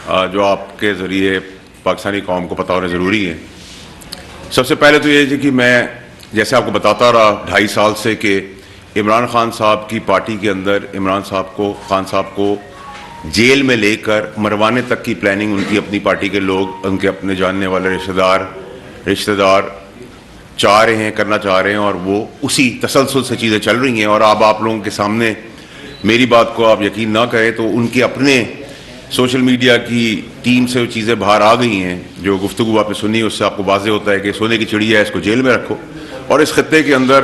जो आपके ज़रिए पाकिस्तानी कौम को पता होना ज़रूरी है। सबसे पहले तो ये है कि मैं जैसे आपको बताता रहा 2.5 साल से कि इमरान खान साहब की पार्टी के अंदर खान साहब को जेल में लेकर मरवाने तक की प्लानिंग उनकी अपनी पार्टी के लोग, उनके अपने जानने वाले रिश्तेदार करना चाह रहे हैं, और वो उसी तसलसल से चीज़ें चल रही हैं। और अब आप लोगों के सामने मेरी बात को आप यकीन ना करें तो उनके अपने सोशल मीडिया की टीम से वो चीज़ें बाहर आ गई हैं। जो गुफ्तगू आपने सुनी उससे आपको वाज़े होता है कि सोने की चिड़िया है, इसको जेल में रखो। और इस खत्ते के अंदर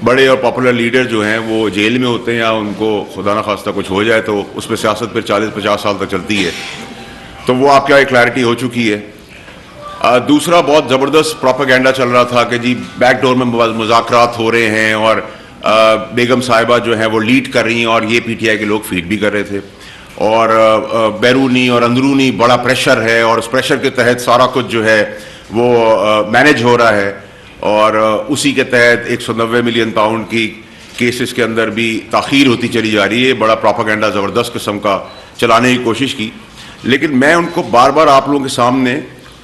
बड़े और पॉपुलर लीडर जो हैं वो जेल में होते हैं, या उनको खुदा न खास्ता कुछ हो जाए तो उस पर सियासत फिर 40-50 साल तक चलती है। तो वो आपके यहाँ क्लैरिटी हो चुकी है। दूसरा, बहुत ज़बरदस्त प्रोपेगेंडा चल रहा था कि जी बैकडोर में मुज़ाकरात हो रहे हैं और बेगम साहिबा जो है वो लीड कर रही हैं, और ये पीटीआई के लोग फीड भी कर रहे थे। और बैरूनी और अंदरूनी बड़ा प्रेशर है, और उस प्रेशर के तहत सारा कुछ जो है वो मैनेज हो रहा है। और उसी के तहत 190 मिलियन पाउंड की केसेस के अंदर भी ताख़ीर होती चली जा रही है। बड़ा प्रोपेगेंडा ज़बरदस्त किस्म का चलाने की कोशिश की। लेकिन मैं उनको बार बार आप लोगों के सामने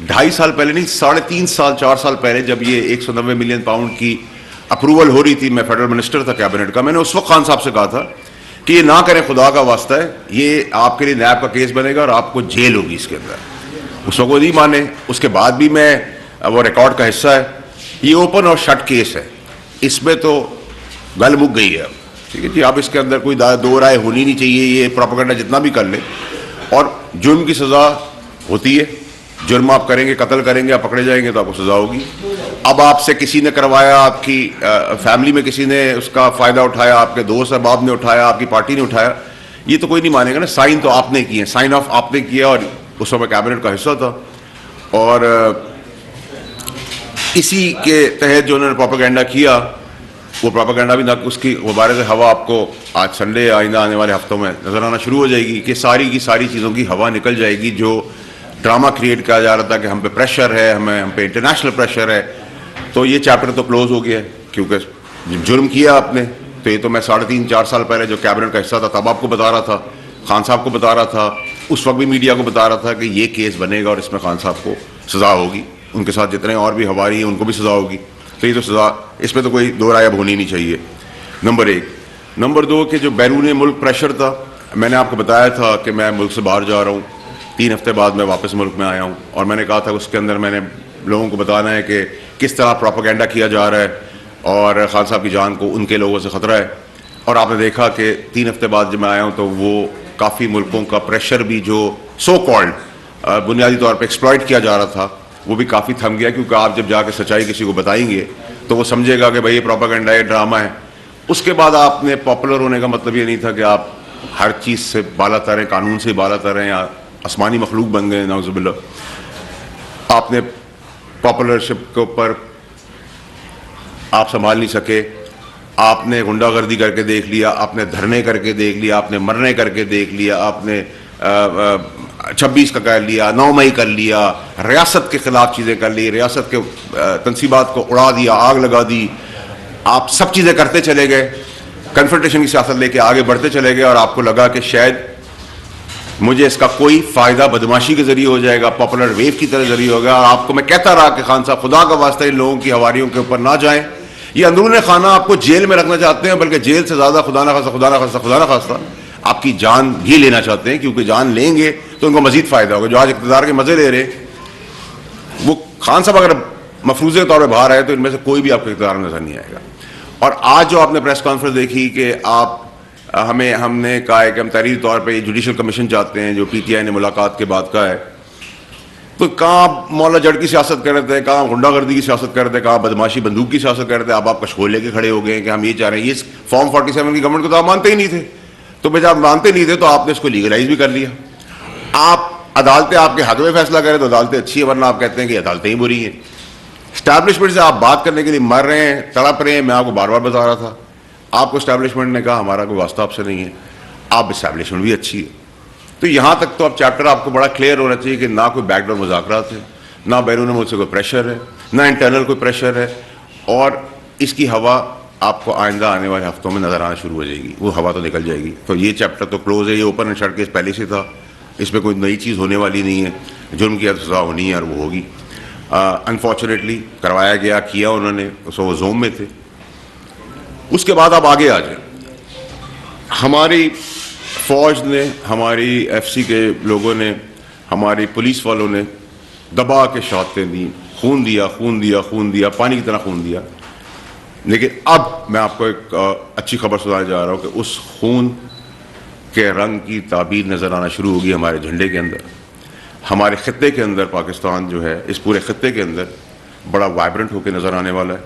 2.5 साल पहले नहीं, 3.5 साल 4 साल पहले जब ये 190 मिलियन पाउंड की अप्रूवल हो रही थी, मैं फेडरल मिनिस्टर था कैबिनेट का, मैंने उस वक्त खान साहब से कहा था कि ये ना करें, खुदा का वास्ता है, ये आपके लिए नैब का केस बनेगा और आपको जेल होगी इसके अंदर। उस वक्त वो नहीं माने। उसके बाद भी मैं, वो रिकॉर्ड का हिस्सा है, ये ओपन और शट केस है, इसमें तो गल मुक गई है अब। ठीक है जी, अब इसके अंदर कोई दो राय होनी नहीं चाहिए। ये प्रोपेगेंडा जितना भी कर ले, और जुर्म की सज़ा होती है। जुर्म आप करेंगे, कत्ल करेंगे, आप पकड़े जाएंगे तो आपको सज़ा होगी। अब आपसे किसी ने करवाया, आपकी फैमिली में किसी ने उसका फ़ायदा उठाया, आपके दोस्त अहबाब ने उठाया, आपकी पार्टी ने उठाया, ये तो कोई नहीं मानेगा ना। साइन तो आपने किए, साइन ऑफ आपने किया, और उस समय कैबिनेट का हिस्सा था। और इसी के तहत जो उन्होंने प्रोपेगेंडा किया, वो प्रोपेगेंडा भी ना, उसकी गुब्बारे से हवा आपको आज संडे आइंदा आने वाले हफ्तों में नज़र आना शुरू हो जाएगी कि सारी की सारी चीज़ों की हवा निकल जाएगी। जो ड्रामा क्रिएट किया जा रहा था कि हम पे प्रेशर है, हम पे इंटरनेशनल प्रेशर है, तो ये चैप्टर तो क्लोज हो गया है। क्योंकि जुर्म किया आपने, तो ये तो मैं 3.5-4 साल पहले जो कैबिनेट का हिस्सा था तब आपको बता रहा था, खान साहब को बता रहा था, उस वक्त भी मीडिया को बता रहा था कि ये केस बनेगा और इसमें खान साहब को सज़ा होगी, उनके साथ जितने और भी हवारी हैं उनको भी सज़ा होगी। तो ये तो सज़ा, इसमें तो कोई दो राय अब होनी नहीं चाहिए, नंबर 1। नंबर 2 कि जो बैरून मुल्क प्रेशर था, मैंने आपको बताया था कि मैं मुल्क से बाहर जा रहा हूँ, 3 हफ्ते बाद मैं वापस मुल्क में आया हूँ, और मैंने कहा था उसके अंदर मैंने लोगों को बताना है कि किस तरह प्रोपेगेंडा किया जा रहा है और खान साहब की जान को उनके लोगों से ख़तरा है। और आपने देखा कि 3 हफ्ते बाद जब मैं आया हूँ तो वो काफ़ी मुल्कों का प्रेशर भी जो सो कॉल्ड बुनियादी तौर पर एक्सप्लॉइट किया जा रहा था, वो भी काफ़ी थम गया। क्योंकि आप जब जाके सच्चाई किसी को बताएंगे तो वो समझेगा कि भाई ये प्रोपेगेंडा है, ड्रामा है। उसके बाद आपने पॉपुलर होने का मतलब ये नहीं था कि आप हर चीज़ से बाला तरें, कानून से बाला तरें या आसमानी मखलूक बन गए, नाउज़ुबिल्लाह। आपने पॉपुलरशिप के ऊपर आप संभाल नहीं सके, आपने गुंडागर्दी करके देख लिया, आपने धरने करके देख लिया, आपने मरने करके देख लिया, आपने 26 का कर लिया, 9 मई कर लिया, रियासत के खिलाफ चीज़ें कर ली, रियासत के तनसीबात को उड़ा दिया, आग लगा दी। आप सब चीज़ें करते चले गए, कन्फ्रंटेशन की सियासत लेके आगे बढ़ते चले गए, और आपको लगा कि शायद मुझे इसका कोई फ़ायदा बदमाशी के ज़रिए हो जाएगा, पॉपुलर वेव की तरह ज़रिए होगा। और आपको मैं कहता रहा कि खान साहब खुदा का वास्ता इन लोगों की हवारियों के ऊपर ना जाएं, ये अंदरूनी खाना आपको जेल में रखना चाहते हैं, बल्कि जेल से ज़्यादा खुदा ना खास्ता आपकी जान भी लेना चाहते हैं। क्योंकि जान लेंगे तो उनको मजीद फ़ायदा होगा। जो आज इक़्तिदार के मज़े ले रहे, वो खान साहब अगर मफरूज़े के तौर पर बाहर आए तो इनमें से कोई भी आपको इक़्तिदार नज़र नहीं आएगा। और आज जो आपने प्रेस कॉन्फ्रेंस देखी कि हमने कहा है कि हम तहरीरी तौर पे जुडिशल कमीशन चाहते हैं, जो पीटीआई ने मुलाकात के बाद कहा है, तो कहाँ मौला जड़ की सियासत कर रहे थे, कहाँ गुंडागर्दी की सियासत कर रहे थे, कहाँ बदमाशी बंदूक की सियासत कर रहे थे। अब आप कशकोल लेके खड़े हो गए कि हम ये चाह रहे हैं। ये फॉर्म 47 की गवर्नमेंट को तो आप मानते ही नहीं थे। तो जब आप मानते नहीं थे तो आपने इसको लीगलाइज भी कर लिया। आप अदालतें आपके हक में फैसला करें तो अदालतें अच्छी है, वरना आप कहते हैं कि अदालतें ही बुरी हैं। स्टैब्लिशमेंट से आप बात करने के लिए मर रहे हैं, तड़प रहे हैं। मैं आपको बार बार बता रहा था, आपको स्टैब्लिशमेंट ने कहा हमारा कोई वास्ता आपसे नहीं है, आप स्टैब्लिशमेंट भी अच्छी है। तो यहाँ तक तो अब चैप्टर आपको बड़ा क्लियर होना चाहिए कि ना कोई बैकडोर मुज़ाकरात है, ना बैरून मुल्क से कोई प्रेशर है, ना इंटरनल कोई प्रेशर है, और इसकी हवा आपको आइंदा आने वाले हफ्तों में नज़र आना शुरू हो जाएगी। वो हवा तो निकल जाएगी। तो ये चैप्टर तो क्लोज है, ये ओपन एंड शट केस पहले से था। इसमें कोई नई चीज़ होने वाली नहीं है, जुर्म की सज़ा होनी है और वो होगी। अनफॉर्चुनेटली करवाया गया, किया उन्होंने, वो जोम में थे। उसके बाद आप आगे आ जाए, हमारी फ़ौज ने, हमारी FC के लोगों ने, हमारी पुलिस वालों ने दबा के शहादतें दी, खून दिया, खून दिया, खून दिया, पानी की तरह खून दिया। लेकिन अब मैं आपको एक अच्छी खबर सुनाने जा रहा हूँ कि उस खून के रंग की ताबीर नज़र आना शुरू होगी हमारे झंडे के अंदर। हमारे ख़त्ते के अंदर पाकिस्तान जो है, इस पूरे ख़त्ते के अंदर बड़ा वाइब्रेंट होकर नज़र आने वाला है।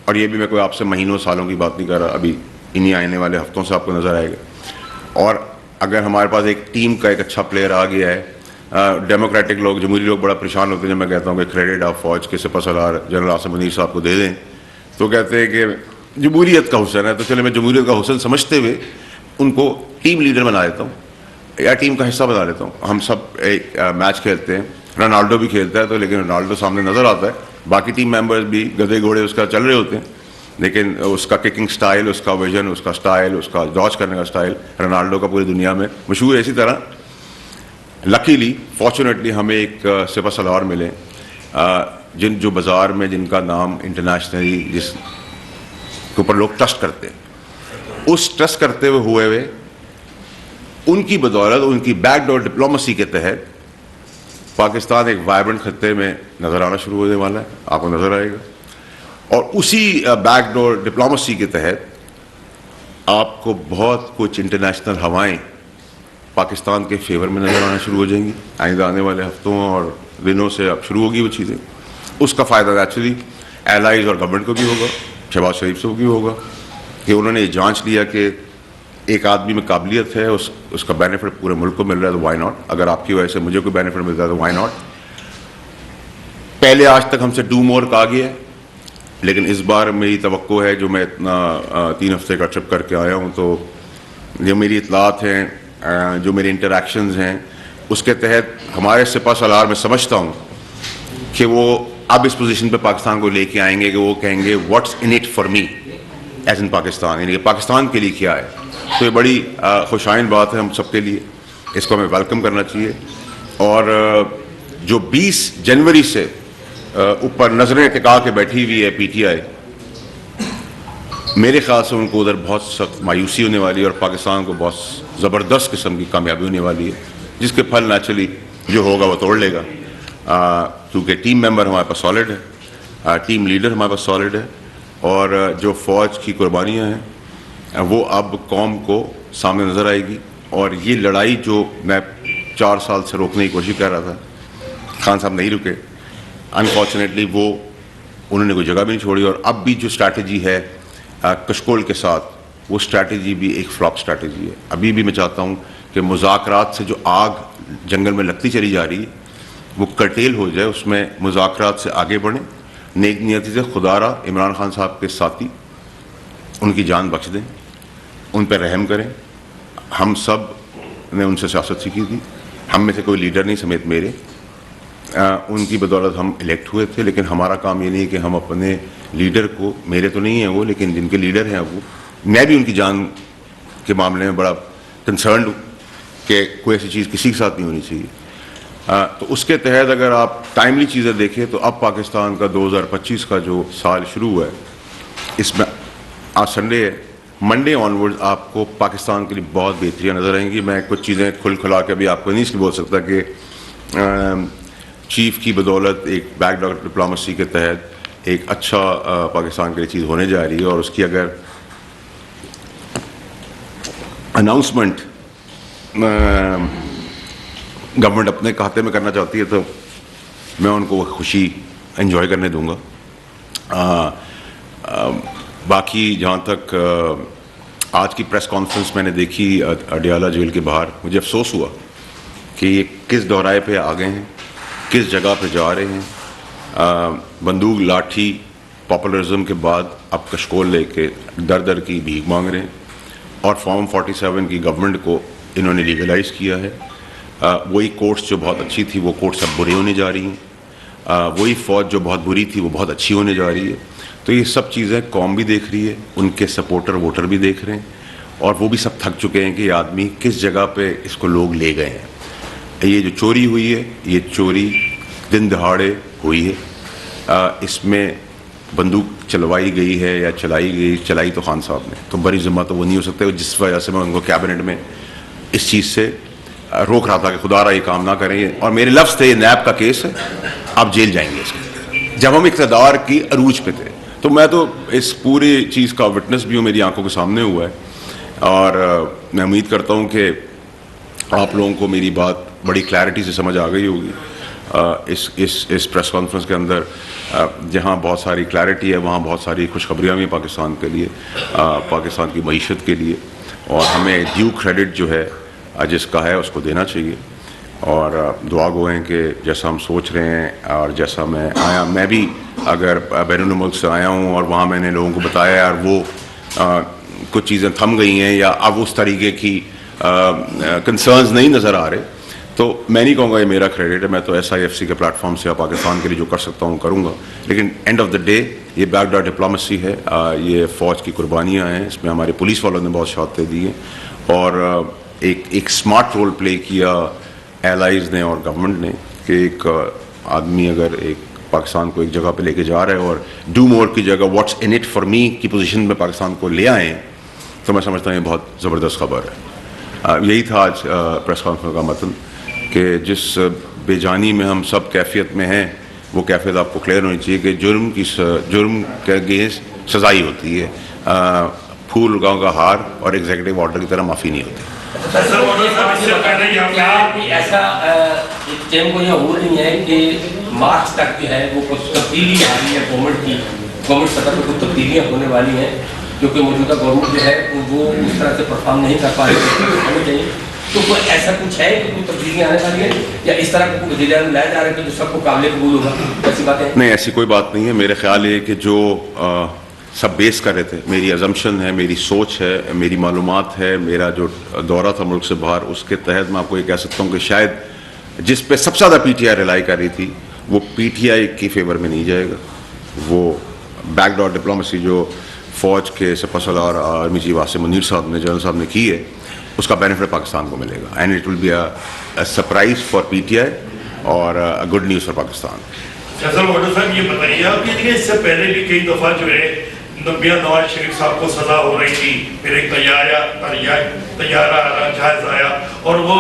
और ये भी मैं कोई आपसे महीनों सालों की बात नहीं कर रहा, अभी इन्हीं आने वाले हफ्तों से आपको नज़र आएगा। और अगर हमारे पास एक टीम का एक अच्छा प्लेयर आ गया है, डेमोक्रेटिक लोग, जमहूरी लोग बड़ा परेशान होते हैं जब मैं कहता हूँ कि क्रेडिट आप फ़ौज के सिपहसालार जनरल आसिम मुनीर साहब को दे दें, तो कहते हैं कि जमहूरियत का हुसन है। तो चले, मैं जमहूरियत का हुसन समझते हुए उनको टीम लीडर बना देता हूँ या टीम का हिस्सा बना लेता हूँ। हम सब एक मैच खेलते हैं, रोनाल्डो भी खेलता है, तो लेकिन रोनाल्डो सामने नज़र आता है, बाकी टीम मेंबर्स भी गधे घोड़े उसका चल रहे होते हैं, लेकिन उसका किकिंग स्टाइल, उसका विजन, उसका स्टाइल, उसका डॉच करने का स्टाइल रोनाल्डो का पूरी दुनिया में मशहूर है। इसी तरह लकीली, फॉर्चुनेटली हमें एक सिपहसालार मिले जो बाज़ार में, जिनका नाम इंटरनेशनली, जिस के ऊपर लोग ट्रस्ट करते हैं, उस ट्रस्ट करते हुए उनकी बदौलत, उनकी बैकडोर डिप्लोमेसी के तहत पाकिस्तान एक वाइब्रेंट खत्ते में नज़र आना शुरू होने वाला है, आपको नज़र आएगा। और उसी बैकडोर डिप्लोमेसी के तहत आपको बहुत कुछ इंटरनेशनल हवाएं पाकिस्तान के फेवर में नज़र आना शुरू हो जाएंगी आइंदा आने वाले हफ्तों और दिनों से। अब शुरू होगी वो चीज़ें, उसका फ़ायदा नेचुरली एलाइज और गवर्नमेंट को भी होगा, शहबाज शरीफ से भी होगा कि उन्होंने ये जांच लिया कि एक आदमी में काबिलियत है, उसका बेनिफिट पूरे मुल्क को मिल रहा है, तो वाई नॉट। अगर आपकी वजह से मुझे कोई बेनिफिट मिलता है तो वाई नॉट। पहले आज तक हमसे डू मोर कहा गया है, लेकिन इस बार मेरी तवक्को है, जो मैं इतना 3 हफ्ते का ट्रिप करके आया हूँ, तो जो मेरी इतलात हैं, जो मेरे इंटरेक्शंस हैं, उसके तहत हमारे सिपहसालार में समझता हूँ कि वो अब इस पोजीशन पे पाकिस्तान को लेके आएंगे कि वो कहेंगे what's in it for me as in Pakistan, यानी कि पाकिस्तान के लिए क्या है। तो ये बड़ी खुशाइन बात है हम सबके लिए, इसको हमें वेलकम करना चाहिए। और जो 20 जनवरी से ऊपर नजरें टिका के बैठी हुई है PTI, मेरे ख्याल से उनको उधर बहुत सख्त मायूसी होने वाली है और पाकिस्तान को बहुत ज़बरदस्त किस्म की कामयाबी होने वाली है, जिसके फल नेचुरली जो होगा वो तोड़ लेगा। क्योंकि टीम मेंबर हमारे पास सॉलिड है, टीम लीडर हमारे पास सॉलिड है, और जो फ़ौज की कुर्बानियाँ हैं वो अब कौम को सामने नज़र आएगी। और ये लड़ाई जो मैं 4 साल से रोकने की कोशिश कर रहा था, खान साहब नहीं रुके, अनफॉर्चुनेटली वो उन्होंने कोई जगह भी नहीं छोड़ी। और अब भी जो स्ट्रैटेजी है कशकोल के साथ, वो स्ट्रैटेजी भी एक फ्लॉप स्ट्रैटेजी है। अभी भी मैं चाहता हूँ कि मुज़ाकरात से जो आग जंगल में लगती चली जा रही है वो कर्टेल हो जाए, उसमें मुज़ाकरात से आगे बढ़ें, नेक नियति से। खुदारा इमरान खान साहब के साथी, उनकी जान बख्श दें, उन पर रहम करें। हम सब ने उनसे सियासत सीखी थी, हम में से कोई लीडर नहीं समेत मेरे, उनकी बदौलत हम इलेक्ट हुए थे। लेकिन हमारा काम ये नहीं कि हम अपने लीडर को, मेरे तो नहीं हैं वो, लेकिन जिनके लीडर हैं वो, मैं भी उनकी जान के मामले में बड़ा कंसर्न हूँ कि कोई ऐसी चीज़ किसी के साथ नहीं होनी चाहिए। तो उसके तहत अगर आप टाइमली चीज़ें देखें तो अब पाकिस्तान का 2025 का जो साल शुरू हुआ है, इसमें आज संडे है, मंडे ऑनवर्ड्स आपको पाकिस्तान के लिए बहुत बेहतरीन नज़र आएंगी। मैं कुछ चीज़ें खुला के भी आपको नहीं इसलिए बोल सकता कि चीफ की बदौलत एक बैकडोर डिप्लोमेसी के तहत एक अच्छा पाकिस्तान के लिए चीज़ होने जा रही है। और उसकी अगर अनाउंसमेंट गवर्नमेंट अपने खाते में करना चाहती है तो मैं उनको खुशी एंजॉय करने दूंगा। बाकी जहाँ तक आज की प्रेस कॉन्फ्रेंस मैंने देखी अडियाला जेल के बाहर, मुझे अफसोस हुआ कि ये किस दौराए पे आ गए हैं, किस जगह पे जा रहे हैं। बंदूक लाठी पॉपुलरिज्म के बाद अब कशकोल लेके दर दर की भीख मांग रहे हैं और फॉर्म 47 की गवर्नमेंट को इन्होंने लीगलाइज किया है। वही कोर्ट्स जो बहुत अच्छी थी वो कोर्ट्स अब बुरी होने जा रही हैं, वही फ़ौज जो बहुत बुरी थी वो बहुत अच्छी होने जा रही है। तो ये सब चीज़ें कौम भी देख रही है, उनके सपोर्टर वोटर भी देख रहे हैं और वो भी सब थक चुके हैं कि ये आदमी किस जगह पे इसको लोग ले गए हैं। ये जो चोरी हुई है, ये चोरी दिन दहाड़े हुई है। इसमें बंदूक चलवाई गई है या चलाई तो खान साहब ने, तो बड़ी ज़िम्मा तो वो नहीं हो सकते, जिस वजह से मैं उनको कैबिनेट में इस चीज़ से रोक रहा था कि खुदा ये काम ना करें। और मेरे लफ्ज़ थे, ये नैब का केस है, आप जेल जाएंगे इसके। जब हम इक़्तिदार की अरूज पे थे, तो मैं तो इस पूरी चीज़ का विटनेस भी हूँ, मेरी आंखों के सामने हुआ है। और मैं उम्मीद करता हूँ कि आप लोगों को मेरी बात बड़ी क्लैरिटी से समझ आ गई होगी। इस प्रेस कॉन्फ्रेंस के अंदर जहाँ बहुत सारी क्लैरिटी है, वहाँ बहुत सारी खुशखबरियाँ भी पाकिस्तान के लिए, पाकिस्तान की मईशत के लिए, और हमें ड्यू क्रेडिट जो है जिसका है उसको देना चाहिए। और दुआ गो हैं कि जैसा हम सोच रहे हैं और जैसा मैं भी अगर बैरून मुल्क से आया हूँ और वहाँ मैंने लोगों को बताया यार वो कुछ चीज़ें थम गई हैं या अब उस तरीके की कंसर्न्स नहीं नज़र आ रहे, तो मैं नहीं कहूँगा ये मेरा क्रेडिट है। मैं तो SIFC के प्लेटफॉर्म से पाकिस्तान के लिए जो कर सकता हूँ करूँगा, लेकिन एंड ऑफ द डे ये बैकडोर डिप्लोमेसी है, ये फ़ौज की कुर्बानियाँ हैं, इसमें हमारे पुलिस वालों ने बहुत शहादतें दी हैं और एक स्मार्ट रोल प्ले किया एलाइज़ ने और गवर्नमेंट ने कि एक आदमी अगर एक पाकिस्तान को एक जगह पे लेके जा रहा है और डू मोर की जगह व्हाट्स इन इट फॉर मी की पोजीशन में पाकिस्तान को ले आए, तो मैं समझता हूँ ये बहुत ज़बरदस्त खबर है। यही था आज प्रेस कॉन्फ्रेंस का मतलब कि जिस बेजानी में हम सब कैफियत में हैं, वो कैफियत आपको क्लियर होनी चाहिए कि जुर्म के अगेंस्ट सजाई होती है, फूल गाँव का हार और एग्जीक्यूटिव ऑर्डर की तरह माफ़ी नहीं होती। ऐसा चैन को यह हो नहीं है कि मार्च तक जो है वो कुछ तब्दीली आ रही है, गवर्नमेंट सतह पर कुछ तब्दीलियाँ होने वाली हैं, क्योंकि मौजूदा गवर्नमेंट जो है वो उस तरह से परफॉर्म नहीं कर पा रही होनी चाहिए। तो कोई ऐसा कुछ है कि कोई तब्दीलियाँ आने वाली है या इस तरह का वज़ीर आज़म लाया जा रहा है कि जो सबको काबिल कबूल होगा, ऐसी बातें नहीं, ऐसी कोई बात नहीं है। मेरे ख्याल है कि जो सब बेस कर रहे थे, मेरी अजम्पशन है, मेरी सोच है, मेरी मालूमात है, मेरा जो दौरा था मुल्क से बाहर, उसके तहत मैं आपको ये कह सकता हूँ कि शायद जिस पे सबसे ज़्यादा PTI रिलाई कर रही थी वो PTI की फेवर में नहीं जाएगा। वो बैकडोर डिप्लोमेसी जो फ़ौज के सपसलार आर्मी चीफ आसिम मुनीर साहब ने, जनरल साहब ने की है, उसका बेनिफिट पाकिस्तान को मिलेगा and it will be a surprise for PTI और गुड न्यूज़ फॉर पाकिस्तान। साहब ये बताइए आप कि इससे पहले भी कई दफ़ा जो है मियां नवाज शरीफ साहब को सजा हो रही थी, फिर एक तैयारा जहाज आया और वो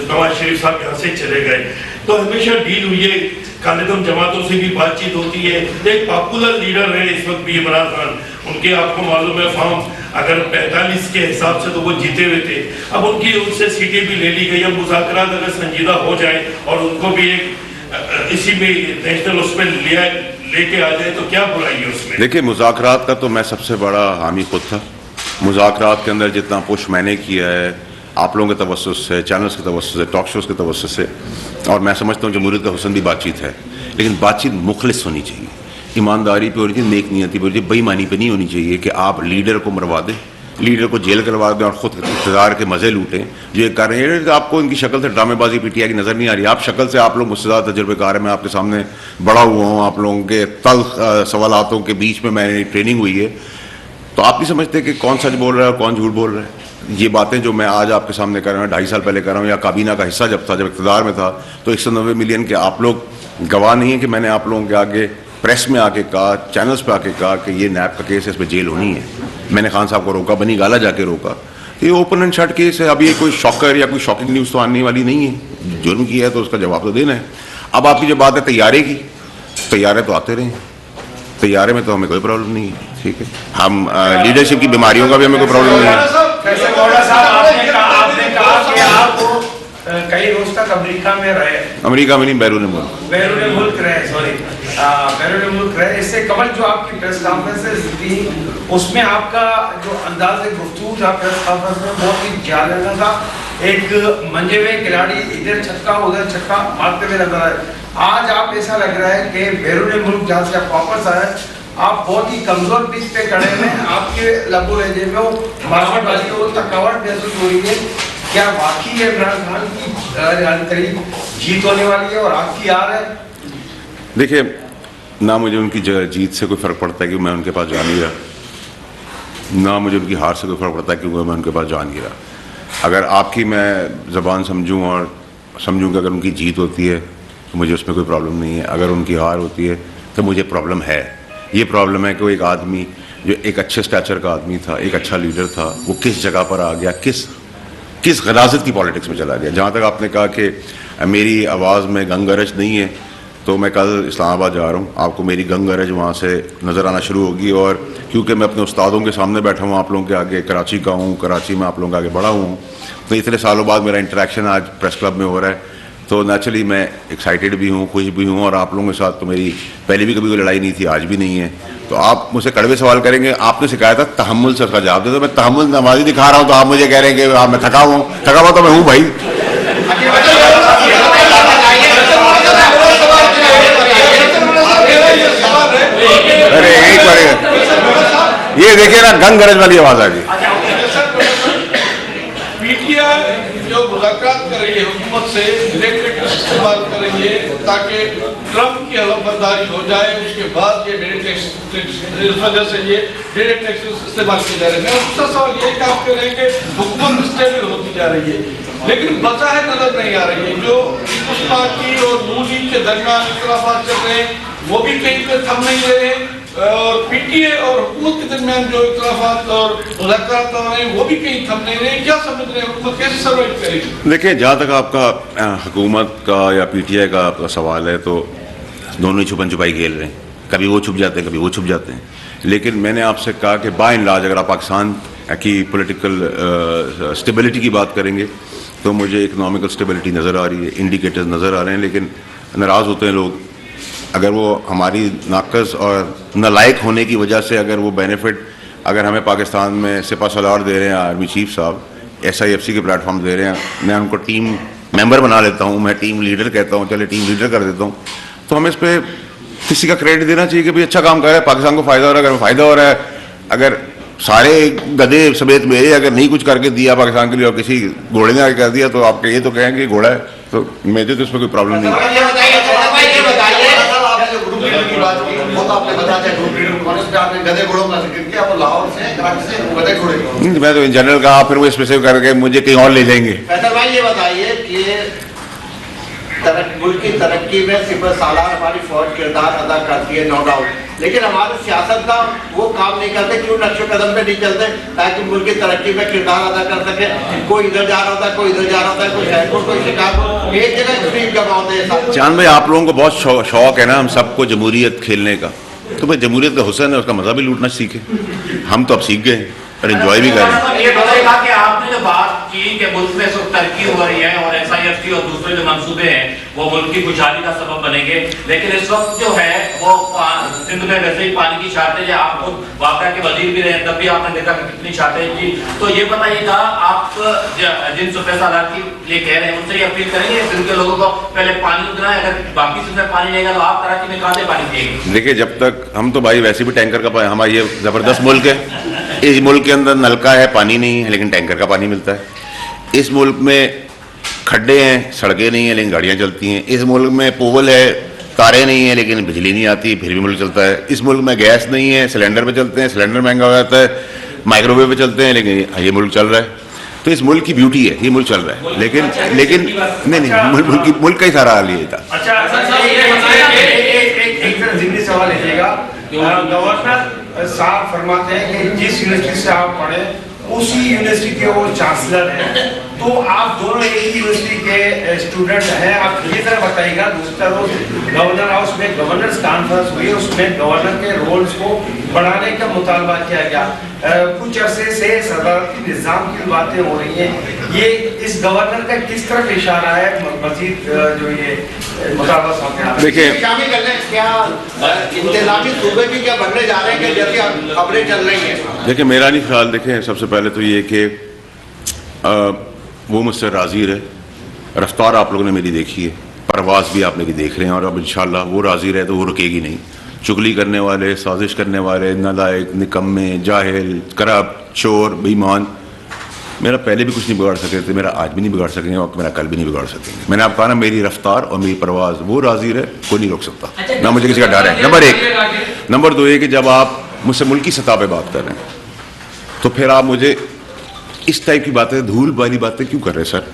नवाज शरीफ साहब यहाँ से चले गए, तो हमेशा डील हुई है, खालिदम जमातों से भी बातचीत होती है। एक पॉपुलर लीडर है इस वक्त भी इमरान खान, उनके आपको मालूम है फॉर्म अगर 45 के हिसाब से तो वो जीते हुए थे, अब उनसे सीटें भी ले ली गई। अब मुज़ाकरात अगर संजीदा हो जाए और उनको भी एक इसी में नेशनल उसमें लेके आ जाए तो क्या बुराई है उसमें? देखिए, मुज़ाकरात का तो मैं सबसे बड़ा हामी खुद था। मुज़ाकरात के अंदर जितना पुश मैंने किया है आप लोगों के तवस्सुस से, चैनल्स के तवस्सुस से, टॉक शोज़ के तवस्सुस से, और मैं समझता हूँ जमहूरियत हुसन भी बातचीत है, लेकिन बातचीत मुखलिस होनी चाहिए, ईमानदारी पे होनी चाहिए, नेक नियति पे होनी चाहिए, बेईमानी पे नहीं होनी चाहिए कि आप लीडर को मरवा दें, लीडर को जेल करवा दें और ख़ुद इक़्तिदार के मज़े लूटें। जो ये कर रहे हैं, आपको इनकी शक्ल से ड्रामेबाजी PTI की नज़र नहीं आ रही। आप शक्ल से आप लोग मुझसे ज़्यादा तजुर्बेकार है, मैं आपके सामने बड़ा हुआ हूँ, आप लोगों के तल्ख सवालातों के बीच में मैंने ट्रेनिंग हुई है, तो आप नहीं समझते कि कौन सच बोल रहा है और कौन झूठ बोल रहा है। ये बातें जो मैं आज आपके सामने कर रहा हूँ, 2.5 साल पहले कर रहा हूँ, या काबीना का हिस्सा जब था, जब इक़्तिदार में था, तो 190 मिलियन के आप लोग गवाह नहीं है कि मैंने आप लोगों के आगे प्रेस में आके कहा, चैनल्स पे आके कहा कि ये नैब का केस है, इसमें जेल होनी है। मैंने खान साहब को रोका, बनी गाला जाके रोका। ये ओपन एंड शट केस है। अब ये कोई शॉकर या कोई शॉकिंग न्यूज़ तो आने वाली नहीं है। जुर्म किया है तो उसका जवाब तो देना है। अब आपकी जो बात है तैयारे की, तैयारे तो आते रहे, तैयारे में तो हमें कोई प्रॉब्लम नहीं है, ठीक है। हम लीडरशिप की बीमारियों का भी हमें कोई प्रॉब्लम नहीं है। कई रोज तक अमेरिका में रहे, अमेरिका में नहीं, बैरून मुल्क रहे, सॉरी बैरून मुल्क रहे। इससे कबल जो आपकी प्रेस कॉन्फ्रेंस थी उसमें आपका जो अंदाज़ गुफ्तगू था प्रेस कॉन्फ्रेंस में बहुत ही जायज़ था। एक मंजे हुए खिलाड़ी इधर छक्का उधर छक्का मारते हुए नजर आए। आज आप ऐसा लग रहा है कि बैरून मुल्क जहाँ से आप वापस आए, आप बहुत ही कमजोर पिच पे खड़े हैं, आपके लबो लहजे में मारवाड़ी को थकावट महसूस हो रही है। क्या वाकई इमरान खान की करीब जीत होने वाली है और आपकी हार है? देखिए, ना मुझे उनकी जीत से कोई फ़र्क पड़ता है कि मैं उनके पास जा नहीं रहा, ना मुझे उनकी हार से कोई फ़र्क पड़ता है क्योंकि मैं उनके पास जा नहीं रहा। अगर आपकी मैं ज़बान समझूं और समझूँ कि अगर उनकी जीत होती है तो मुझे उसमें कोई प्रॉब्लम नहीं है, अगर उनकी हार होती है तो मुझे प्रॉब्लम है। ये प्रॉब्लम है कि वो एक आदमी जो एक अच्छे स्टैचर का आदमी था, एक अच्छा लीडर था, वो किस जगह पर आ गया, किस गलाजत की पॉलिटिक्स में चला गया। जहाँ तक आपने कहा कि मेरी आवाज़ में गंगरज नहीं है, तो मैं कल इस्लामाबाद जा रहा हूँ, आपको मेरी गंगरज वहाँ से नज़र आना शुरू होगी। और क्योंकि मैं अपने उस्तादों के सामने बैठा हूँ, आप लोगों के आगे, कराची का हूँ, कराची में आप लोगों के आगे बड़ा हूँ, तो इतने सालों बाद मेरा इंटरेक्शन आज प्रेस क्लब में हो रहा है, तो नेचुरली मैं एक्साइटेड भी हूँ, खुश भी हूँ। और आप लोगों के साथ तो मेरी पहले भी कभी कोई लड़ाई नहीं थी, आज भी नहीं है। तो आप मुझसे कड़वे सवाल करेंगे, आपने सिखाया था तहम्मुल से उसका जवाब दे दो। मैं तहम्मुल नमाजी दिखा रहा हूँ तो आप मुझे कह रहे हैं कि मैं थका हुआ तो मैं हूँ भाई। अरे एक बार ये देखिए ना, गंगरज वाली आवाज आ गई। पीटीआई जो मुलाकात कर रही है हुकूमत से, डायरेक्ट इस्तेमाल कर रही है ताकि ट्रम्प की हलफबर्दारी हो जाए, उसके बाद ये डायरेक्ट टैक्स, इस वजह से ये डायरेक्ट टैक्स इस्तेमाल किए जा रहे हैं। उसका सवाल यही कि आप कह रहे हैं कि हुकूमत स्टेबल होती जा रही है, लेकिन बज़ाहिर नजर नहीं आ रही है। जो पीपल्स पार्टी और नून लीग के दरमियान इख्तिलाफात चल रहे हैं वो भी कहीं पे थम नहीं रहे हैं, और पीटीआई और हुकूमत के दरमियान जो इख्तिलाफात और मुज़ाकरात हो रहे हैं वो भी कहीं थम नहीं रहे। क्या समझ रहे हैं, हुकूमत कैसे सर्वाइव करेगी? देखिए, जहाँ तक आपका हुकूमत का या पीटीआई का आपका सवाल है, तो दोनों ही छुपन छुपाई खेल रहे हैं, कभी वो छुप जाते हैं, कभी वो छुप जाते हैं। लेकिन मैंने आपसे कहा कि बाय एंड लार्ज अगर आप पाकिस्तान की पॉलिटिकल स्टेबिलिटी की बात करेंगे तो मुझे इकनॉमिकल स्टेबिलिटी नज़र आ रही है, इंडिकेटर्स नज़र आ रहे हैं। लेकिन नाराज़ होते हैं लोग अगर वो हमारी नाकस और नालायक होने की वजह से अगर वो बेनिफिट अगर हमें पाकिस्तान में सिपा सलार दे रहे हैं, आर्मी चीफ साहब SIFC के प्लेटफॉर्म दे रहे हैं, मैं उनको टीम मेंबर बना लेता हूँ, मैं टीम लीडर कहता हूँ, चले टीम लीडर कर देता हूँ, तो हमें इस पर किसी का क्रेडिट देना चाहिए कि भाई अच्छा काम कर रहा है, पाकिस्तान को फ़ायदा हो रहा है। अगर फ़ायदा हो रहा है, अगर सारे गधे समेत मेरे अगर नहीं कुछ करके दिया पाकिस्तान के लिए और किसी घोड़े ने आगे कर दिया तो आपके ये तो कहेंगे घोड़ा है, तो मुझे तो इसमें कोई प्रॉब्लम नहीं है। मैं तो इन जनरल कहा, फिर वो स्पेसिफिक करके मुझे कहीं और ले जाएंगे। ये बताइए कि मुल्क की तरक्की में सिपह सालार हमारी फौज किरदार अदा करती है, नो डाउट, लेकिन हमारे सियासतदान वो काम नहीं करते, क्यों नक्शे कदम पे नहीं चलते ताकि मुल्क की तरक्की में किरदार अदा कर सके। कोई इधर जा रहा होता है, कोई इधर जा रहा होता है, कोई शहर कोई शिकार, एक जगह स्ट्रीम करवाते हैं। चांद भाई, आप लोगों को बहुत शौक है ना हम सबको जमहूरियत खेलने का, तो भाई जमहूरियत का हुस्न है, उसका मजा भी लूटना सीखे। हम तो अब सीख गए और एंजॉय भी कर रहे हैं। ये बताइएगा कि आपने जो बात की कि मुल्क में सब तरक्की हो रही है और SIFC और दूसरे जो मंसूबे हैं वो मुल्क की खुशहाली का सबब बनेंगे, लेकिन इस वक्त जो है वो सिंध में वैसे ही पानी की शार्टेज है। आप खुद वाक़ा के वजीर भी रहे, तब भी आपने देखा कि कितनी शार्टेज थी। तो ये बताइएगा, आप जिन सुपे सालार की ये कह रहे हैं उनसे ये अपील करेंगे सिंध के लोगों को पहले पानी उतना है, अगर बाकी सिंध में पानी रहेगा तो आप कराची में कहाँ से पानी पिएंगे? देखिए, जब तक हम तो भाई वैसे भी टैंकर का, हमारा ये ज़बरदस्त मुल्क है, इस मुल्क के अंदर नलका है, पानी नहीं है, लेकिन टैंकर का पानी मिलता है। इस मुल्क में खड्डे हैं, सड़कें नहीं हैं, लेकिन गाड़ियाँ चलती हैं। इस मुल्क में पोल है, तारें नहीं हैं, लेकिन बिजली नहीं आती, फिर भी मुल्क चलता है। इस मुल्क में गैस नहीं है, सिलेंडर पे चलते हैं, सिलेंडर महंगा हो जाता है, माइक्रोवेव पे चलते हैं, लेकिन ये मुल्क चल रहा है। तो इस मुल्क की ब्यूटी है, ये मुल्क चल रहा है। लेकिन नहीं, मुल्क का ही सारा हाल ये था। जिम्मेदारी सवाल लीजिएगा। गवर्नर साहब फरमाते हैं कि जिस यूनिवर्सिटी से आप पढ़े उसी यूनिवर्सिटी के वो चांसलर हैं, तो आप दोनों एक ही यूनिवर्सिटी के स्टूडेंट हैं। आप ये जरा बताइएगा, दूसरा रोज गवर्नर हाउस में गवर्नर्स कॉन्फ्रेंस हुई, उसमें गवर्नर के रोल्स को बढ़ाने का मुतालबा किया गया। कुछ अरसे से सदारती निज़ाम की बातें हो रही हैं, ये इस गवर्नर का किस तरफ इशारा है? मजीद जो ये मुतालबा सामने आ रहा है, देखिए, क्या इंतजामी सूबे भी क्या बनने जा रहे हैं जैसे खबरें चल रही हैं? देखिए, मेरा नहीं ख्याल। देखिए, सबसे पहले तो ये कि वो मुझसे राज़ी रहे, रफ्तार आप लोगों ने मेरी देखी है, परवाज़ भी आप मेरी देख रहे हैं, और अब इंशाल्लाह वो राज़ी रहे तो वो रुकेगी नहीं। चुगली करने वाले, साजिश करने वाले, नालायक, निकम्मे, जाहिल, करप्ट, चोर, बेईमान मेरा पहले भी कुछ नहीं बिगाड़ सके थे, मेरा आज भी नहीं बिगाड़ सकेंगे और मेरा कल भी नहीं बिगाड़ सकेंगे। मैंने आपको कहा ना, मेरी रफ्तार और मेरी परवाज़, वो राज़ी रहे, कोई नहीं रोक सकता, ना मुझे किसी का डर है। नंबर एक। नंबर दो ये कि जब आप मुझसे मुल्क की सतह पर बात कर रहे हैं तो फिर आप मुझे इस टाइप की बातें, धूल वाली बातें क्यों कर रहे हैं सर?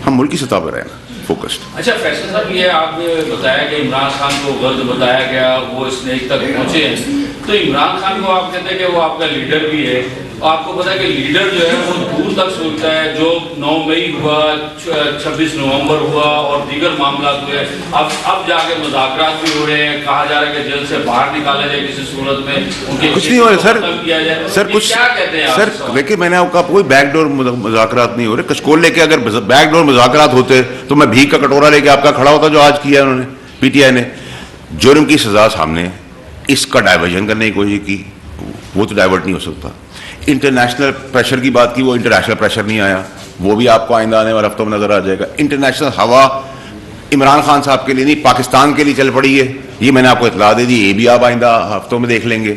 हम मुल्क की सतह पर रहना फोकस्ड। अच्छा फैसल साहब, ये आपने बताया कि इमरान खान को गर्द बताया गया, वो स्नेक तक पहुंचे हैं, तो इमरान खान को आप कहते हैं कि वो आपका लीडर भी है, आपको पता है कि लीडर जो है वो दूर तक सोचता है। जो 9 मई हुआ, 26 नवंबर हुआ और दीगर मामला हुए, अब जाके मुज़ाकरात भी हो रहे हैं, कहा जा रहा है कि जेल से बाहर निकाला जाए किसी सूरत में, उनके कुछ नहीं हो रहा सर, सर ये कुछ क्या कहते हैं आप सर इस वक्त? देखिए, मैंने आपका कोई बैकडोर मुज़ाकरात नहीं हो रहे। कशकोल लेके अगर बैकडोर मुज़ाकरात होते तो मैं भीख का कटोरा लेके आपका खड़ा होता, जो आज किया उन्होंने पीटीआई ने। जुर्म की सजा सामने है, इसका डाइवर्जन करने की कोशिश की, वो तो डाइवर्ट नहीं हो सकता। इंटरनेशनल प्रेशर की बात की, वो इंटरनेशनल प्रेशर नहीं आया, वो भी आपको आइंदा आने वाले हफ्तों में नजर आ जाएगा। इंटरनेशनल हवा इमरान खान साहब के लिए नहीं, पाकिस्तान के लिए चल पड़ी है, ये मैंने आपको इतला दे दी, ये भी आप आइंदा हफ्तों में देख लेंगे।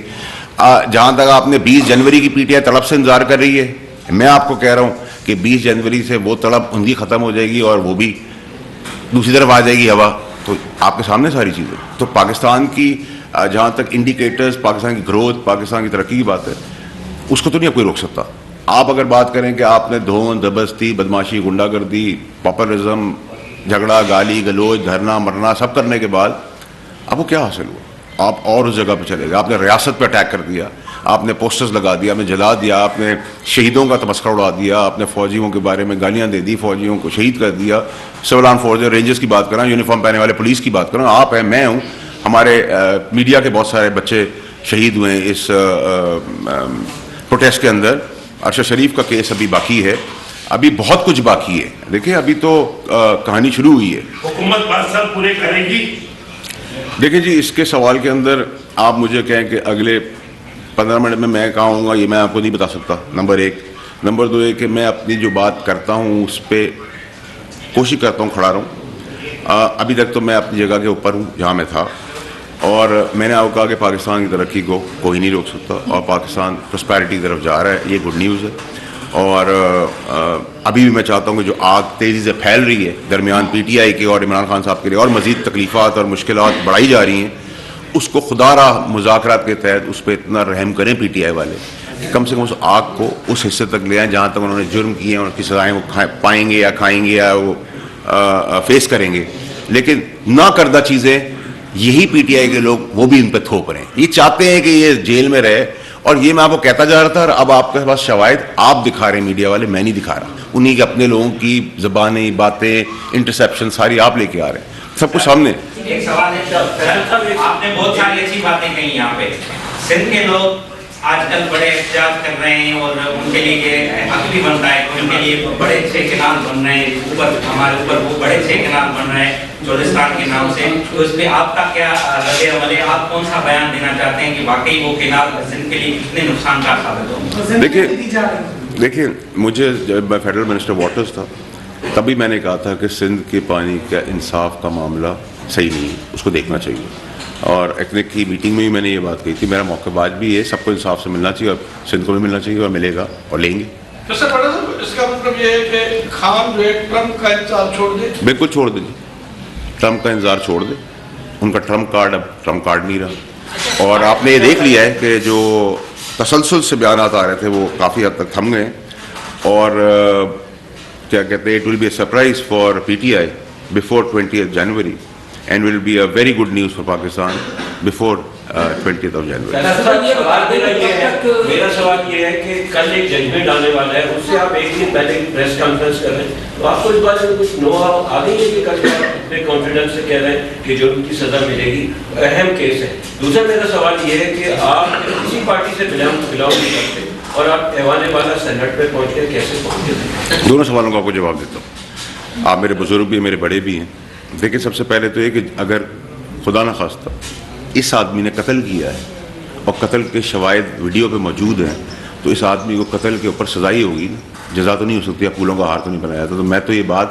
जहां तक आपने 20 जनवरी की पीटीआई तड़प से इंतजार कर रही है, मैं आपको कह रहा हूं कि 20 जनवरी से वो तड़प उनकी खत्म हो जाएगी और वो भी दूसरी तरफ आ जाएगी हवा। तो आपके सामने सारी चीजें, तो पाकिस्तान की जहां तक इंडिकेटर्स, पाकिस्तान की ग्रोथ, पाकिस्तान की तरक्की की बात है, उसको तो नहीं कोई रोक सकता। आप अगर बात करें कि आपने धोन दबस्ती, बदमाशी, गुंडागर्दी, पॉपुलिज्म, झगड़ा, गाली गलोच, धरना मरना सब करने के बाद आपको क्या हासिल हुआ? आप और उस जगह पे चले गए, आपने रियासत पे अटैक कर दिया, आपने पोस्टर्स लगा दिया, आपने जला दिया, आपने शहीदों का तमस्करा उड़ा दिया, आपने फौजियों के बारे में गालियां दे दी, फौजियों को शहीद कर दिया। सिविल आर्म फोर्स, रेंजर्स की बात कर रहा हूँ, यूनिफॉर्म पहने वाले पुलिस की बात कर रहा हूँ, आप हैं, मैं हूँ, हमारे मीडिया के बहुत सारे बच्चे शहीद हुए हैं इस प्रोटेस्ट के अंदर। अरशद शरीफ का केस अभी बाकी है, अभी बहुत कुछ बाकी है। देखिए अभी तो कहानी शुरू हुई है। हुकूमत 5 साल पूरे करेगी? देखिए जी, इसके सवाल के अंदर आप मुझे कहें कि अगले 15 मिनट में मैं कहाँ होऊंगा, ये मैं आपको नहीं बता सकता, नंबर 1। नंबर 2 है कि मैं अपनी जो बात करता हूँ उस पर कोशिश करता हूँ खड़ा रहूँ। अभी तक तो मैं अपनी जगह के ऊपर हूँ जहाँ मैं था, और मैंने आपको कहा कि पाकिस्तान की तरक्की को कोई नहीं रोक सकता, और पाकिस्तान प्रॉस्पेरिटी की तरफ जा रहा है, ये गुड न्यूज़ है। और अभी भी मैं चाहता हूँ कि जो आग तेज़ी से फैल रही है दरमियान पीटीआई के और इमरान खान साहब के लिए, और मज़ीद तकलीफ़ात और मुश्किलात बढ़ाई जा रही हैं, उसको खुदारा मुज़ाकरात के तहत उस पर इतना रहम करें पीटीआई वाले कि कम से कम उस आग को उस हिस्से तक ले आएँ जहाँ तक उन्होंने जुर्म किए हैं, उनकी सज़ाएँ वो पाएंगे या खाएंगे या वो फेस करेंगे। लेकिन ना करदा चीज़ें यही पीटीआई के लोग वो भी इन पर थोप रहे हैं, ये चाहते हैं कि ये जेल में रहे। और ये मैं आपको कहता जा रहा था, और अब आपके पास शवाहिद आप दिखा रहे हैं, मीडिया वाले, मैं नहीं दिखा रहा। उन्हीं के अपने लोगों की ज़बानें, बातें, इंटरसेप्शन सारी आप लेके आ रहे हैं, सब कुछ सामने। एक सवाल है, आपने बहुत सारी अच्छी बातें कही यहाँ पे। सिंध के लोग आजकल बड़े एहतजाज कर रहे हैं और उनके लिए ये हक भी बन रहा है, उनके लिए बड़े 6 कैनाल बन रहे हैं, ऊपर हमारे ऊपर वो बड़े 6 कैनाल बन रहे हैं चौलिस्तान के नाम से। तो इस पर आपका क्या रद्द अमल है? आप कौन सा बयान देना चाहते हैं कि वाकई वो कैनाल सिंध के लिए कितने नुकसान का साबित होंगे? देखिए मुझे जब मैं फेडरल मिनिस्टर वाटर्स था तभी मैंने कहा था कि सिंध के पानी का इंसाफ का मामला सही नहीं है, उसको देखना चाहिए। और एकनेक की मीटिंग में भी मैंने ये बात कही थी, मेरा मौकेबाज भी है, सबको इंसाफ से मिलना चाहिए, और सिंध को भी मिलना चाहिए, और मिलेगा और लेंगे। तो सर बड़ा साहब, इसका मतलब ये है कि खान जो है ट्रम्प का इंतजार छोड़ दे? बिल्कुल छोड़ दीजिए, ट्रम्प का इंतजार छोड़ दे। उनका ट्रम्प कार्ड अब ट्रम्प कार्ड नहीं रहा। और आपने ये देख लिया है कि जो तसलसल से बयान आ रहे थे वो काफ़ी हद तक थम गए। और क्या कहते हैं, it will be a surprise for PTI before 20th January, and will be a very good news for Pakistan before 20th of January. मेरा सवाल ये है कि कल एक जजमेंट आने वाला है, उससे आप एक दिन पहले प्रेस कॉन्फ्रेंस कर रहे हैं, तो आपको इस बारे में कुछ नो आ गई है कि कल अपने कॉन्फिडेंस से कह रहे हैं कि जो उनकी सजा मिलेगी? अहम केस है। दूसरा मेरा सवाल ये है कि आप किसी पार्टी से बिलोंग नहीं करते और आप ऐवान वाला सेनेट पे पहुंच के कैसे पहुंचे? दोनों सवालों का आपको जवाब देता हूँ। आप मेरे बुजुर्ग भी, मेरे बड़े भी हैं। देखिए सबसे पहले तो ये कि अगर खुदा न खास्ता इस आदमी ने कत्ल किया है और कत्ल के शवाहिद वीडियो पे मौजूद हैं, तो इस आदमी को कत्ल के ऊपर सजा ही होगी ना, जजा तो नहीं हो सकती, फूलों का हार तो नहीं बनाया था। तो मैं तो ये बात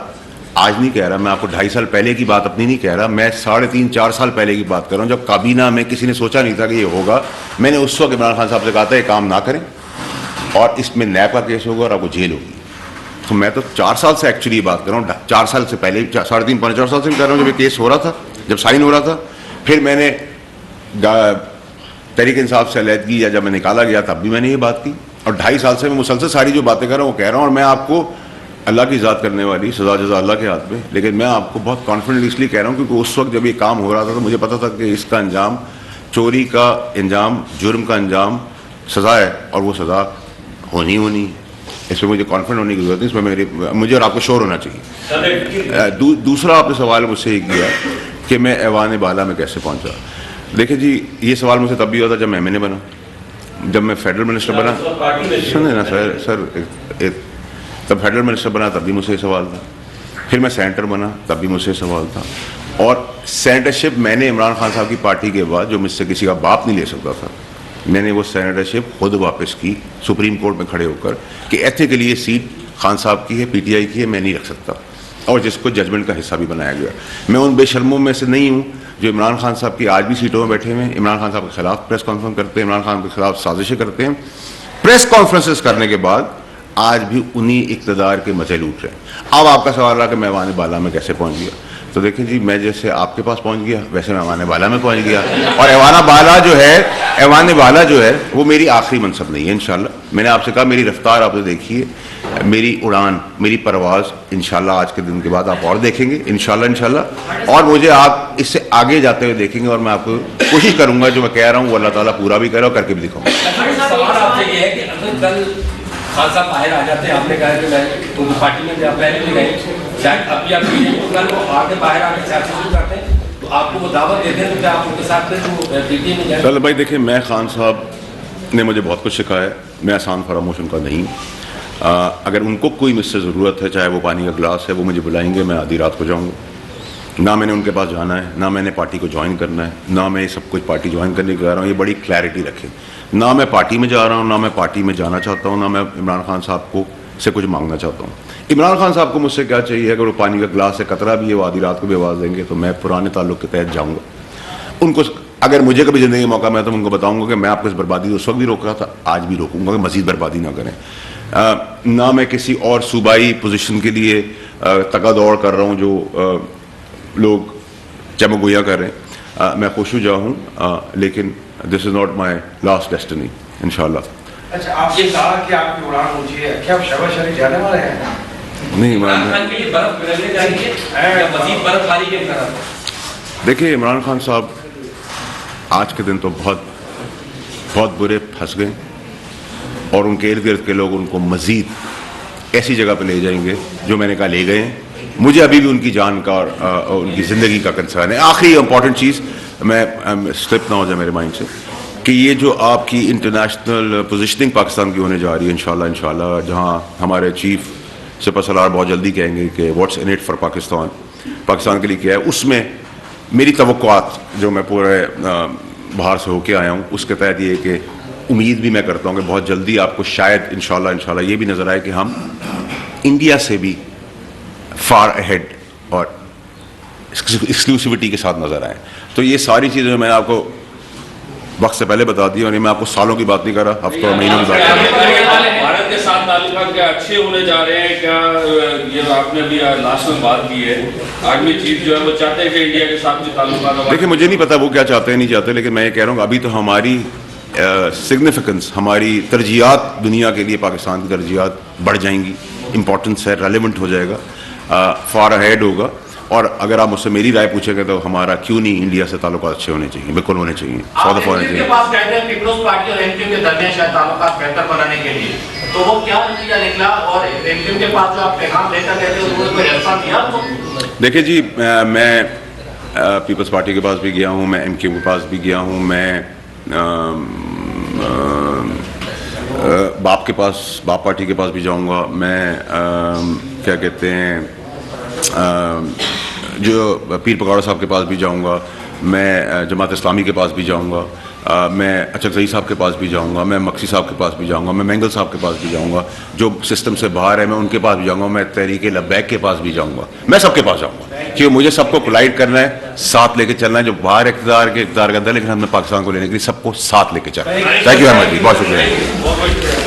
आज नहीं कह रहा, मैं आपको 2.5 साल पहले की बात अपनी नहीं कह रहा, मैं 3.5-4 साल पहले की बात कर रहा हूँ, जब काबीना में किसी ने सोचा नहीं था कि ये होगा। मैंने उस वक्त इमरान खान साहब से कहा था ये काम ना करें और इसमें नैब का केस होगा और आपको जेल होगी। तो मैं तो 4 साल से एक्चुअली बात कर रहा हूँ, 4 साल से पहले, 3.5-4 साल से भी कर रहा हूँ, जब ये केस हो रहा था, जब साइन हो रहा था। फिर मैंने तहरीक इंसाफ से अलहदगी या जब मैं निकाला गया तब भी मैंने ये बात की, और 2.5 साल से मैं मुसलसल सारी जो बातें कर रहा हूँ वो कह रहा हूँ। और मैं आपको अल्लाह की ज़ात करने वाली, सज़ा जज़ा अल्लाह के हाथ में। लेकिन मैं आपको बहुत कॉन्फिडेंट इसलिए कह रहा हूँ क्योंकि उस वक्त जब ये काम हो रहा था तो मुझे पता था कि इसका अंजाम, चोरी का अंजाम, जुर्म का अंजाम सज़ा है और वो सज़ा होनी है। इसमें मुझे कॉन्फिडेंट होने की ज़रूरत है, इसमें मुझे और आपको श्योर होना चाहिए। दूसरा आपने सवाल मुझसे ये किया कि मैं ऐवान बाला में कैसे पहुँचा। देखिए जी, ये सवाल मुझसे तब भी हुआ था जब मैं MNA बना, जब मैं फेडरल मिनिस्टर बना। सुने ना सर, तब फेडरल मिनिस्टर बना तब भी मुझसे ये सवाल था, फिर मैं सेनेटर बना तब भी मुझसे सवाल था, और सेनेटरशिप मैंने इमरान खान साहब की पार्टी के बाद, जो मुझसे किसी का बाप नहीं ले सकता था, मैंने वो सेनेटरशिप खुद वापस की सुप्रीम कोर्ट में खड़े होकर कि एथिकली ये सीट खान साहब की है, PTI की है, मैं नहीं रख सकता, और जिसको जजमेंट का हिस्सा भी बनाया गया। मैं उन बेशर्मों में से नहीं हूँ जो इमरान खान साहब की आज भी सीटों में बैठे हुए हैं, इमरान खान साहब के खिलाफ प्रेस कॉन्फ्रेंस करते हैं, इमरान खान के खिलाफ साजिशें करते हैं, प्रेस कॉन्फ्रेंसेस करने के बाद आज भी उन्हीं इक़्तिदार के मजे लूट रहे हैं। अब आपका सवाल रहा कि मैं ऐवान बाला में कैसे पहुँच गया, तो देखिए जी, मैं जैसे आपके पास पहुँच गया वैसे मैं ऐवान बाला में पहुँच गया, और ऐवान बाला जो है वो मेरी आखिरी मनसब नहीं है। इंशाल्लाह मैंने आपसे कहा, मेरी रफ्तार आपने देखी है, मेरी उड़ान, मेरी परवाज़ इंशाल्लाह आज के दिन के बाद आप और देखेंगे इंशाल्लाह, और मुझे आप इससे आगे जाते हुए देखेंगे, और मैं आपको कोशिश करूँगा जो मैं कह रहा हूँ वो अल्लाह ताला पूरा भी करे और करके भी दिखाऊँगा। सवाल आपसे ये है कि अगर कल खान साहब बाहर आ जाते हैं, आपने कहा कि मैं उनकी पार्टी में पहले भी गए, शायद अभी आप कल वो आगे बाहर आके सियासत शुरू करते हैं तो आपको वो दावत देते हैं तो क्या आप उनके साथ PTI में जाए? चलो भाई, देखिए, मैं खान साहब ने मुझे बहुत कुछ सिखाया है, मैं आसान फरामोश उनका नहीं। अगर उनको कोई मुझसे ज़रूरत है, चाहे वो पानी का गिलास है, वो मुझे बुलाएंगे, मैं आधी रात को जाऊँगा। ना मैंने उनके पास जाना है, ना मैंने पार्टी को ज्वाइन करना है, ना मैं सब कुछ पार्टी ज्वाइन करने के जा रहा हूँ, ये बड़ी क्लैरिटी रखें। ना मैं पार्टी में जा रहा हूँ, ना मैं पार्टी में जाना चाहता हूँ, ना मैं इमरान खान साहब को से कुछ मांगना चाहता हूँ। इमरान खान साहब को मुझसे क्या चाहिए, अगर वो पानी का गिलास है, कतरा भी है, वो आधी रात को भी आवाज़ देंगे तो मैं पुराने ताल्लुक़ के तहत जाऊँगा। उनको अगर मुझे कभी ज़िंदगी में मौका मिला तो उनको बताऊँगा कि मैं आपको इस बर्बादी उस वक्त भी रोक रहा था, आज भी रोकूँगा कि मज़ीद बर्बादी ना करें। ना मैं किसी और सूबाई पोजीशन के लिए तगा दौड़ कर रहा हूँ जो लोग चमगोया कर रहे हैं। मैं खुशुजा हूँ, लेकिन this is not my last destiny इंशाल्लाह। अच्छा, आप ये कहा कि आपकी उड़ान ऊंची है, क्या आप शहबाज शरीफ जाने वाले हैं? नहीं, इमरान खान के लिए बर्फ पिघलने जा रही है या मज़ीद बर्फबारी के तरफ? देखिए, इमरान खान साहब आज के दिन तो बहुत बुरे फंस गए, और उनके इर्द गिर्द के लोग उनको मज़ीद ऐसी जगह पे ले जाएंगे जो मैंने कहा ले गए हैं। मुझे अभी भी उनकी जान का और उनकी ज़िंदगी का कंसर्न है। आखिरी इंपॉर्टेंट चीज़, मैं स्लिप ना हो जाए मेरे माइंड से, कि ये जो आपकी इंटरनेशनल पोजीशनिंग पाकिस्तान की होने जा रही है इंशाल्लाह, जहाँ हमारे चीफ सिपहसालार बहुत जल्दी कहेंगे कि what's in it for Pakistan के लिए क्या है, उसमें मेरी तवक्कुआत जो मैं पूरे बाहर से होके आया हूँ उसके तहत ये कि उम्मीद भी मैं करता हूँ कि बहुत जल्दी आपको शायद इंशाल्लाह ये भी नज़र आए कि हम इंडिया से भी फार अहेड और एक्सक्लूसिविटी के साथ नज़र आए। तो ये सारी चीज़ें मैंने आपको वक्त से पहले बता दी, और मैं आपको सालों की बात नहीं कर रहा, हफ्तों महीनों की बात कर रहा हूँ। भारत के साथ ताल्लुकात क्या अच्छे होने जा रहे हैं क्या? ये आपने भी लास्ट में बात की है, आर्मी चीफ जो है वो चाहते हैं कि इंडिया के साथ जो ताल्लुकात। देखिए, मुझे नहीं पता वो क्या चाहते हैं नहीं चाहते, लेकिन मैं ये कह रहा हूँ अभी तो हमारी सिग्निफिकेंस, हमारी तरजीहात, दुनिया के लिए पाकिस्तान की तरजीहात बढ़ जाएंगी, इंपॉर्टेंस है, रेलिवेंट हो जाएगा, फार अहेड होगा। और अगर आप मुझसे मेरी राय पूछेंगे तो हमारा क्यों नहीं इंडिया से ताल्लुकात अच्छे होने चाहिए, बिल्कुल होने चाहिए, होने चाहिए। पास कहते हैं पीपल्स पार्टी और एमक्यू के दरमियान शायद ताल्लुकात बेहतर बनाने के लिए, तो वो क्या नतीजा निकला? और एमक्यू के पास जो आप पैगाम लेकर गए थे उसमें कोई रेस्पॉन्स दिया तो? देखिए जी, मैं पीपल्स पार्टी के पास भी गया हूँ, मैं एमक्यू के पास भी गया हूँ, मैं बाप पार्टी के पास भी जाऊँगा, मैं क्या कहते हैं जो पीर पकौड़ा साहब के पास भी जाऊंगा, मैं जमात इस्लामी के पास भी जाऊंगा, मैं अचक ज़ई साहब के पास भी जाऊंगा, मैं मक्सी साहब के पास भी जाऊंगा, मैं मैंगल साहब के पास भी जाऊंगा, जो सिस्टम से बाहर है मैं उनके पास भी जाऊंगा, मैं तहरीक लब्बैक के पास भी जाऊंगा, मैं सबके पास जाऊंगा, क्योंकि मुझे सबको कोलाइड करना है, साथ लेके चलना है। जो बाहर इक़्तिदार के अंदर, लेकिन हमने पाकिस्तान को लेने के लिए सबको साथ लेके चलना है। थैंक यू वेरी मच, बहुत शुक्रिया।